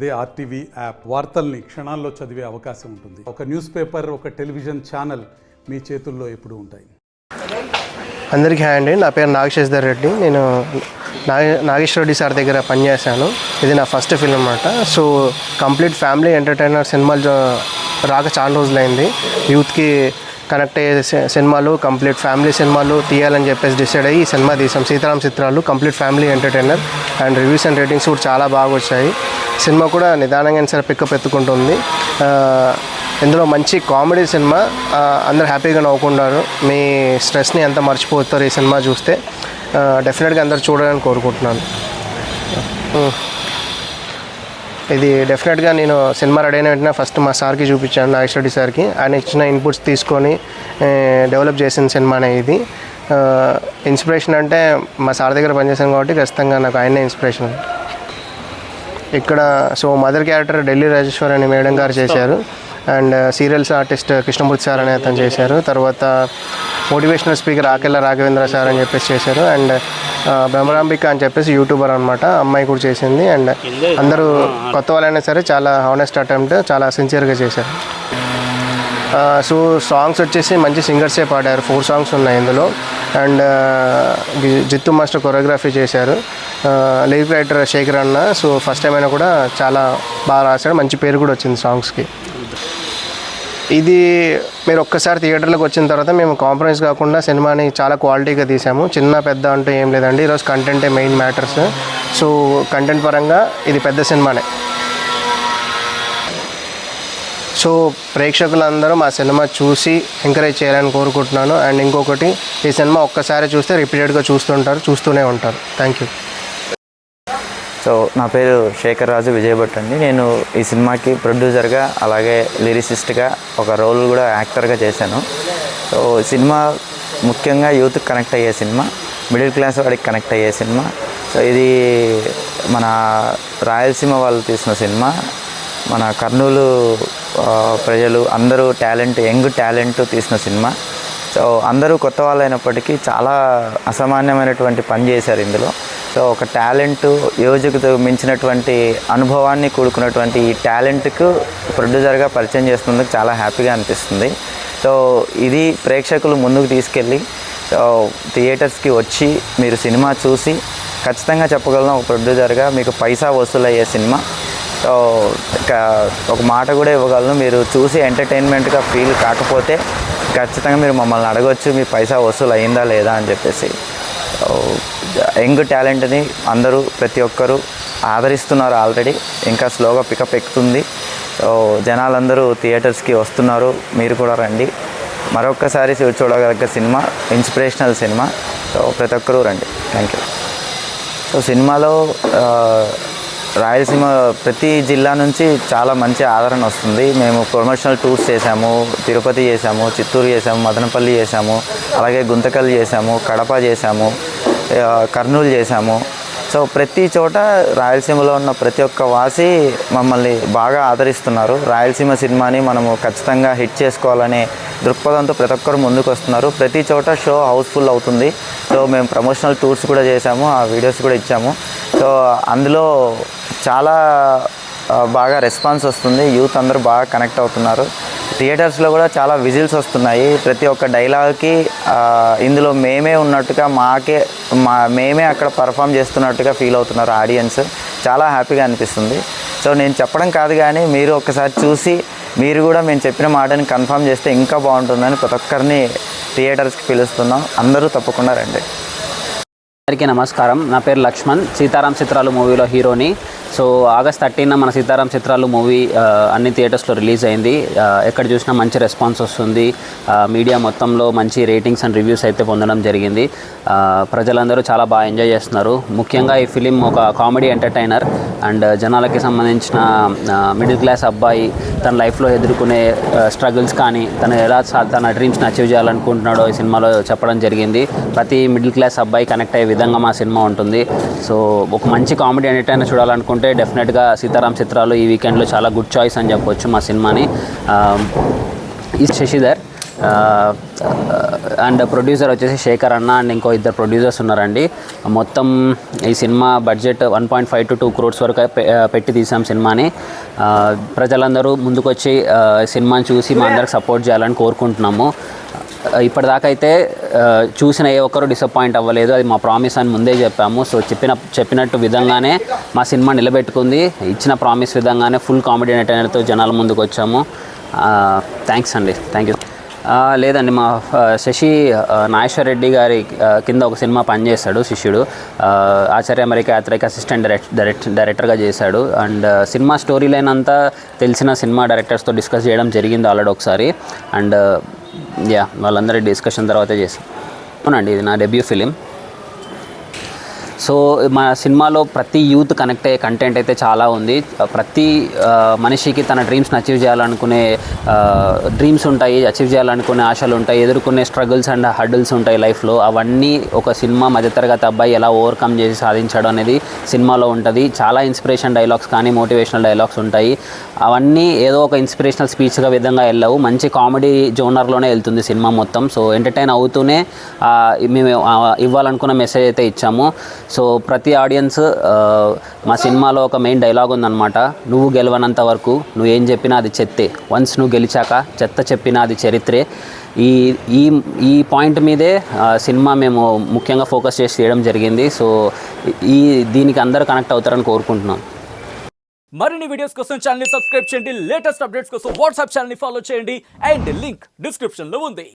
అదే RTV app వార్తల్ని క్షణాల్లో చదివే అవకాశం ఉంటుంది. ఒక న్యూస్ పేపర్, ఒక టెలివిజన్ ఛానల్ మీ చేతుల్లో ఎప్పుడూ ఉంటాయి. అందరికీ హాయ్ అండి. నా పేరు నాగశేషర్ రెడ్డి. నేను నాగేశ్వర రెడ్డి సార్ దగ్గర పనిచేశాను. ఇది నా ఫస్ట్ ఫిల్మ్ అన్నమాట. సో కంప్లీట్ ఫ్యామిలీ ఎంటర్టైనర్ సినిమాలు రాక చాలా రోజులైంది. యూత్కి కనెక్ట్ అయ్యే సినిమాలు, కంప్లీట్ ఫ్యామిలీ సినిమాలు తీయాలని చెప్పేసి డిసైడ్ అయ్యి ఈ సినిమా తీసాం. సీతారాం చిత్రాలు complete family entertainer. And reviews and ratings కూడా చాలా బాగా వచ్చాయి. సినిమా కూడా నిదానంగా సరే పికప్ ఎత్తుకుంటుంది. ఇందులో మంచి కామెడీ సినిమా. అందరూ హ్యాపీగా నవ్వుకుంటారు. మీ స్ట్రెస్ని ఎంత మర్చిపోతారు ఈ సినిమా చూస్తే. డెఫినెట్గా అందరూ చూడాలని కోరుకుంటున్నాను. ఇది డెఫినెట్గా నేను సినిమా రెడీ అయిన వెంటనే ఫస్ట్ మా సార్కి చూపించాను, నాగేశ్వర రెడ్డి సార్కి. ఆయన ఇచ్చిన ఇన్పుట్స్ తీసుకొని డెవలప్ చేసిన సినిమానే ఇది. ఇన్స్పిరేషన్ అంటే మా సార్ దగ్గర పనిచేశాను కాబట్టి ఖచ్చితంగా నాకు ఆయనే ఇన్స్పిరేషన్. ఇక్కడ so mother character Delhi Rajeshwar అని మేడం గారు చేశారు. And serials artist Krishnamurthy sir అని అతను చేశారు. తర్వాత motivational speaker Akella Raghavendra sir అని చెప్పేసి చేశారు. అండ్ బ్రహ్మరాంబిక అని చెప్పేసి యూట్యూబర్ అనమాట, అమ్మాయి కూడా చేసింది. అండ్ అందరూ కొత్త వాళ్ళైనా సరే చాలా హానెస్ట్ అటెంప్ట్, చాలా సిన్సియర్గా చేశారు. సో సాంగ్స్ వచ్చేసి మంచి సింగర్సే పాడారు. 4 సాంగ్స్ ఉన్నాయి ఇందులో. అండ్ జిత్తు మాస్టర్ కొరియోగ్రఫీ చేశారు. లిరిక్ రైటర్ శేఖర్ అన్న. సో ఫస్ట్ టైం అయినా కూడా చాలా బాగా రాశాడు. మంచి పేరు కూడా వచ్చింది సాంగ్స్కి. ఇది మీరు ఒక్కసారి థియేటర్లోకి వచ్చిన తర్వాత మేము కాంప్రమైజ్ కాకుండా సినిమాని చాలా క్వాలిటీగా తీసాము. చిన్న పెద్ద అంటూ ఏం లేదండి. ఈరోజు కంటెంటే మెయిన్ మ్యాటర్స్. సో కంటెంట్ పరంగా ఇది పెద్ద సినిమానే. సో ప్రేక్షకులందరూ మా సినిమా చూసి ఎంకరేజ్ చేయాలని కోరుకుంటున్నాను. అండ్ ఇంకొకటి, ఈ సినిమా ఒక్కసారి చూస్తే రిపీటెడ్గా చూస్తూనే ఉంటారు. Thank you. సో నా పేరు శేఖర్ రాజు విజయభట్ అండి. నేను ఈ సినిమాకి ప్రొడ్యూసర్గా అలాగే లిరిసిస్ట్గా ఒక రోల్ కూడా యాక్టర్గా చేశాను. సో సినిమా ముఖ్యంగా యూత్కి కనెక్ట్ అయ్యే సినిమా, మిడిల్ క్లాస్ వాడికి కనెక్ట్ అయ్యే సినిమా. సో ఇది మన రాయలసీమ వాళ్ళు తీసిన సినిమా. మన కర్నూలు ప్రజలు అందరూ యంగ్ టాలెంట్ తీసిన సినిమా. సో అందరూ కొత్త వాళ్ళు అయినప్పటికీ చాలా అసామాన్యమైనటువంటి పని చేశారు ఇందులో. సో ఒక టాలెంట్, యోజకుతో మించినటువంటి అనుభవాన్ని కూడుకున్నటువంటి ఈ టాలెంట్కు ప్రొడ్యూసర్గా పరిచయం చేస్తున్నందుకు చాలా హ్యాపీగా అనిపిస్తుంది. సో ఇది ప్రేక్షకులు ముందుకు తీసుకెళ్ళి థియేటర్స్కి వచ్చి మీరు సినిమా చూసి ఖచ్చితంగా చెప్పగలను ఒక ప్రొడ్యూసర్గా మీకు పైసా వసూలయ్యే సినిమా. సో ఒక మాట కూడా ఇవ్వగలను, మీరు చూసి ఎంటర్టైన్మెంట్గా ఫీల్ కాకపోతే ఖచ్చితంగా మీరు మమ్మల్ని అడగవచ్చు మీ పైసా వసూలు అయిందా లేదా అని చెప్పేసి. యంగ్ టాలెంట్ని అందరూ ప్రతి ఒక్కరూ ఆదరిస్తున్నారు. ఆల్రెడీ ఇంకా స్లోగా పికప్ ఎక్కుతుంది. సో జనాలందరూ థియేటర్స్కి వస్తున్నారు. మీరు కూడా రండి. మరొక్కసారి చూడగలిగే సినిమా, ఇన్స్పిరేషనల్ సినిమా. సో ప్రతి ఒక్కరూ రండి. Thank you. సో సినిమాలో రాయలసీమ ప్రతి జిల్లా నుంచి చాలా మంచి ఆదరణ వస్తుంది. మేము ప్రమోషనల్ టూర్స్ చేసాము. తిరుపతి చేసాము, చిత్తూరు చేసాము, మదనపల్లి చేసాము, అలాగే గుంతకల్ చేసాము, కడప చేసాము, కర్నూలు చేసాము. సో ప్రతి చోట రాయలసీమలో ఉన్న ప్రతి ఒక్క వాసి మమ్మల్ని బాగా ఆదరిస్తున్నారు. రాయలసీమ సినిమాని మనము ఖచ్చితంగా హిట్ చేసుకోవాలనే దృక్పథంతో ప్రతి ఒక్కరు ముందుకు వస్తున్నారు. ప్రతి చోట షో హౌస్ఫుల్ అవుతుంది. సో మేము ప్రమోషనల్ టూర్స్ కూడా చేసాము, ఆ వీడియోస్ కూడా ఇచ్చాము. సో అందులో చాలా బాగా రెస్పాన్స్ వస్తుంది. యూత్ అందరూ బాగా కనెక్ట్ అవుతున్నారు. థియేటర్స్లో కూడా చాలా విజిల్స్ వస్తున్నాయి. ప్రతి ఒక్క డైలాగ్కి ఇందులో మేమే ఉన్నట్టుగా మేమే అక్కడ పర్ఫామ్ చేస్తున్నట్టుగా ఫీల్ అవుతున్నారు ఆడియన్స్. చాలా హ్యాపీగా అనిపిస్తుంది. సో నేను చెప్పడం కాదు కానీ మీరు ఒక్కసారి చూసి మీరు కూడా మేము చెప్పిన మాటని కన్ఫర్మ్ చేస్తే ఇంకా బాగుంటుందని ప్రతి ఒక్కరిని థియేటర్స్కి పిలుస్తున్నాం. అందరూ తప్పకుండా రండి. అందరికీ నమస్కారం. నా పేరు లక్ష్మణ్, సీతారాం చిత్రాలు మూవీలో హీరోని. సో ఆగస్ట్ 13న మన సీతారాం చిత్రాలు మూవీ అన్ని థియేటర్స్లో రిలీజ్ అయింది. ఎక్కడ చూసినా మంచి రెస్పాన్స్ వస్తుంది. మీడియా మొత్తంలో మంచి రేటింగ్స్ అండ్ రివ్యూస్ అయితే పొందడం జరిగింది. ప్రజలందరూ చాలా బాగా ఎంజాయ్ చేస్తున్నారు. ముఖ్యంగా ఈ ఫిలిం ఒక కామెడీ ఎంటర్టైనర్ అండ్ జనాలకి సంబంధించిన మిడిల్ క్లాస్ అబ్బాయి తన లైఫ్లో ఎదుర్కొనే స్ట్రగుల్స్ కానీ తను ఎలా తన డ్రీమ్స్ని అచీవ్ చేయాలనుకుంటున్నాడో ఈ సినిమాలో చెప్పడం జరిగింది. ప్రతి మిడిల్ క్లాస్ అబ్బాయి కనెక్ట్ అయ్యే విధంగా మా సినిమా ఉంటుంది. సో ఒక మంచి కామెడీ ఎంటర్టైనర్ చూడాలనుకుంటే డెఫినెట్గా సీతారాం చిత్రాలు ఈ వీకెండ్లో చాలా గుడ్ చాయిస్ అని చెప్పొచ్చు మా సినిమాని. ఈ శశిధర్ అండ్ ప్రొడ్యూసర్ వచ్చేసి శేఖర్ అన్న అండ్ ఇంకో ఇద్దరు ప్రొడ్యూసర్స్ ఉన్నారండి. మొత్తం ఈ సినిమా బడ్జెట్ 1.5 to 2 crores వరకు పెట్టి తీసాం సినిమాని. ప్రజలందరూ ముందుకొచ్చి సినిమాని చూసి మా అందరికి సపోర్ట్ చేయాలని కోరుకుంటున్నాము. ఇప్పటిదాకా అయితే చూసిన ఏ ఒక్కరు డిసప్పాయింట్ అవ్వలేదు, అది మా ప్రామిస్ అని ముందే చెప్పాము. సో చెప్పినట్టు విధంగానే మా సినిమా నిలబెట్టుకుంది. ఇచ్చిన ప్రామిస్ విధంగానే ఫుల్ కామెడీ ఎంటర్టైనర్తో జనాల ముందుకు వచ్చాము. థ్యాంక్స్ అండి, థ్యాంక్ యూ. లేదండి, మా శశి నాగేశ్వర రెడ్డి గారి కింద ఒక సినిమా పనిచేస్తాడు శిష్యుడు. ఆచార్య అమెరికా యాత్రకి అసిస్టెంట్ డైరెక్టర్గా చేశాడు. అండ్ సినిమా స్టోరీ లైన్ అంతా తెలిసిన సినిమా డైరెక్టర్స్తో డిస్కస్ చేయడం జరిగింది ఆల్రెడీ ఒకసారి. అండ్ వాళ్ళందరి డిస్కషన్ తర్వాతే చేశాం. అవునండి, ఇది నా డెబ్యూ ఫిలిం. సో మా సినిమాలో ప్రతి యూత్ కనెక్ట్ అయ్యే కంటెంట్ అయితే చాలా ఉంది. ప్రతి మనిషికి తన డ్రీమ్స్ని అచీవ్ చేయాలనుకునే డ్రీమ్స్ ఉంటాయి, అచీవ్ చేయాలనుకునే ఆశలు ఉంటాయి, ఎదుర్కొనే స్ట్రగుల్స్ అండ్ హర్డిల్స్ ఉంటాయి లైఫ్లో. అవన్నీ ఒక సినిమా మధ్యతరగతి అబ్బాయి ఎలా ఓవర్కమ్ చేసి సాధించాడు అనేది సినిమాలో ఉంటుంది. చాలా ఇన్స్పిరేషన్ డైలాగ్స్ కానీ మోటివేషనల్ డైలాగ్స్ ఉంటాయి. అవన్నీ ఏదో ఒక ఇన్స్పిరేషనల్ స్పీచ్గా విధంగా వెళ్ళవు, మంచి కామెడీ జోనర్లోనే వెళ్తుంది సినిమా మొత్తం. సో ఎంటర్టైన్ అవుతూనే మేము ఇవ్వాలనుకున్న మెసేజ్ అయితే ఇచ్చాము. సో ప్రతి ఆడియన్స్, మా సినిమాలో ఒక మెయిన్ డైలాగ్ ఉందన్నమాట, నువ్వు గెలవనంత వరకు నువ్వేం చెప్పినా అది చెత్తే, వన్స్ నువ్వు గెలిచాక చెత్త చెప్పినా అది చరిత్రే. ఈ పాయింట్ మీదే సినిమా మేము ముఖ్యంగా ఫోకస్ చేసి చేయడం జరిగింది. సో దీనికి అందరూ కనెక్ట్ అవుతారని కోరుకుంటున్నాం. మరిన్ని వీడియోస్ కోసం ఛానల్ ని సబ్స్క్రైబ్ చేయండి, లేటెస్ట్ అప్డేట్స్ కోసం వాట్సాప్ ఛానల్ ని ఫాలో చేయండి అండ్ లింక్ డిస్క్రిప్షన్ లో ఉంది.